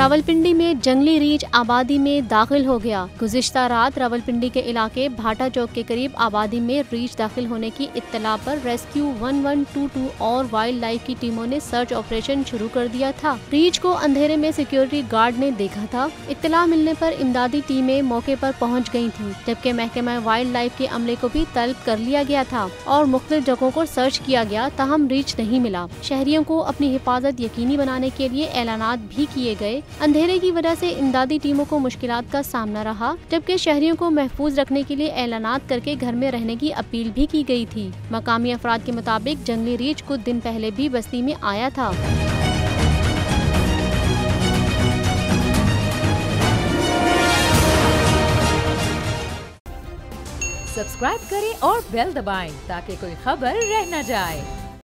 रावलपिंडी में जंगली रीछ आबादी में दाखिल हो गया। गुज़िश्ता रात रावलपिंडी के इलाके भाटा चौक के करीब आबादी में रीछ दाखिल होने की इत्तला पर रेस्क्यू 1122 और वाइल्ड लाइफ की टीमों ने सर्च ऑपरेशन शुरू कर दिया था। रीछ को अंधेरे में सिक्योरिटी गार्ड ने देखा था। इत्तला मिलने पर इमदादी टीमें मौके पर पहुंच गई थी, जबकि महकमा वाइल्ड लाइफ के अमले को भी तलब कर लिया गया था और मुख्तलिफ जगहों को सर्च किया गया, ताहम रीछ नहीं मिला। शहरियों को अपनी हिफाजत यकीनी बनाने के लिए ऐलानात भी किए गए। अंधेरे की वजह से इमदादी टीमों को मुश्किलात का सामना रहा, जबकि शहरियों को महफूज रखने के लिए ऐलानात करके घर में रहने की अपील भी की गई थी। मकामी अफराद के मुताबिक जंगली रीछ कुछ दिन पहले भी बस्ती में आया था। सब्सक्राइब करें और बेल दबाएं ताकि कोई खबर रह न जाए।